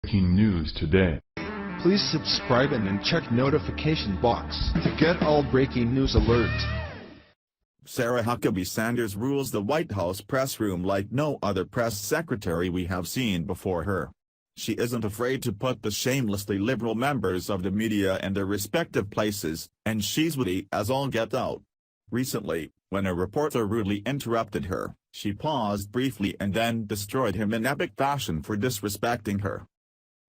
Breaking news today. Please subscribe and then check notification box to get all breaking news alerts. Sarah Huckabee Sanders rules the White House press room like no other press secretary we have seen before her. She isn't afraid to put the shamelessly liberal members of the media in their respective places, and she's witty as all get out. Recently, when a reporter rudely interrupted her, she paused briefly and then destroyed him in epic fashion for disrespecting her.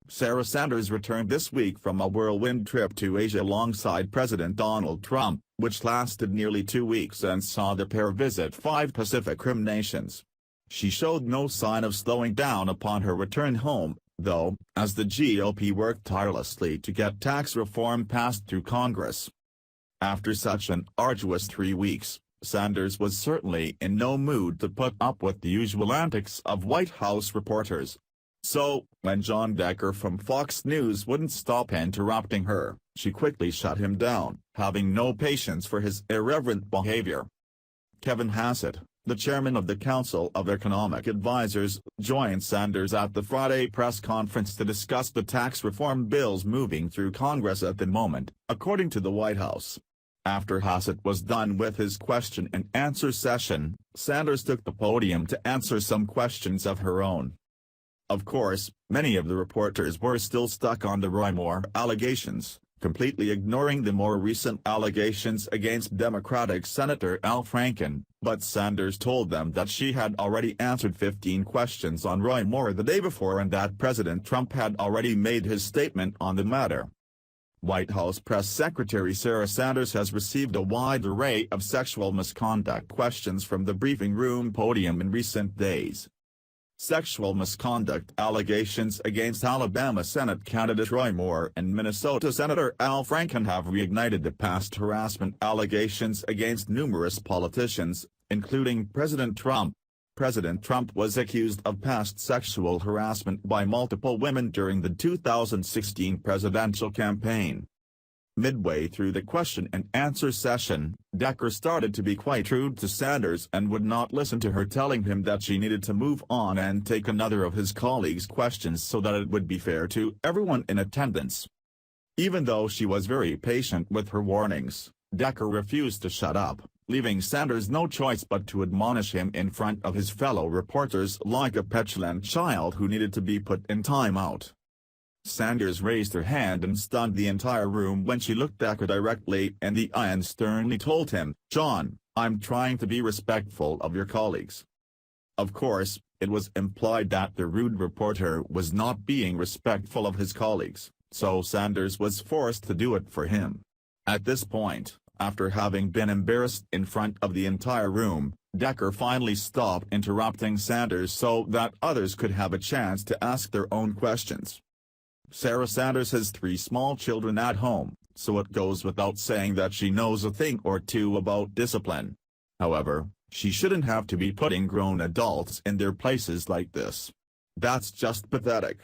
Sarah Sanders returned this week from a whirlwind trip to Asia alongside President Donald Trump, which lasted nearly 2 weeks and saw the pair visit 5 Pacific Rim nations. She showed no sign of slowing down upon her return home, though, as the GOP worked tirelessly to get tax reform passed through Congress. After such an arduous 3 weeks, Sanders was certainly in no mood to put up with the usual antics of White House reporters. So, when John Decker from Fox News wouldn't stop interrupting her, she quickly shut him down, having no patience for his irreverent behavior. Kevin Hassett, the chairman of the Council of Economic Advisers, joined Sanders at the Friday press conference to discuss the tax reform bills moving through Congress at the moment, according to the White House. After Hassett was done with his question-and-answer session, Sanders took the podium to answer some questions of her own. Of course, many of the reporters were still stuck on the Roy Moore allegations, completely ignoring the more recent allegations against Democratic Senator Al Franken, but Sanders told them that she had already answered 15 questions on Roy Moore the day before and that President Trump had already made his statement on the matter. White House Press Secretary Sarah Sanders has received a wide array of sexual misconduct questions from the briefing room podium in recent days. Sexual misconduct allegations against Alabama Senate candidate Roy Moore and Minnesota Senator Al Franken have reignited the past harassment allegations against numerous politicians, including President Trump. President Trump was accused of past sexual harassment by multiple women during the 2016 presidential campaign. Midway through the question-and-answer session, Decker started to be quite rude to Sanders and would not listen to her, telling him that she needed to move on and take another of his colleagues' questions so that it would be fair to everyone in attendance. Even though she was very patient with her warnings, Decker refused to shut up, leaving Sanders no choice but to admonish him in front of his fellow reporters like a petulant child who needed to be put in timeout. Sanders raised her hand and stunned the entire room when she looked Decker directly in the eye and sternly told him, "John, I'm trying to be respectful of your colleagues." Of course, it was implied that the rude reporter was not being respectful of his colleagues, so Sanders was forced to do it for him. At this point, after having been embarrassed in front of the entire room, Decker finally stopped interrupting Sanders so that others could have a chance to ask their own questions. Sarah Sanders has 3 small children at home, so it goes without saying that she knows a thing or two about discipline. However, she shouldn't have to be putting grown adults in their places like this. That's just pathetic.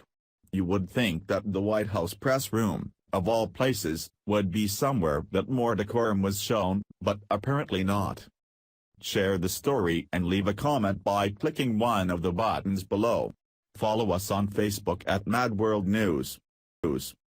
You would think that the White House press room, of all places, would be somewhere that more decorum was shown, but apparently not. Share the story and leave a comment by clicking one of the buttons below. Follow us on Facebook at Mad World News.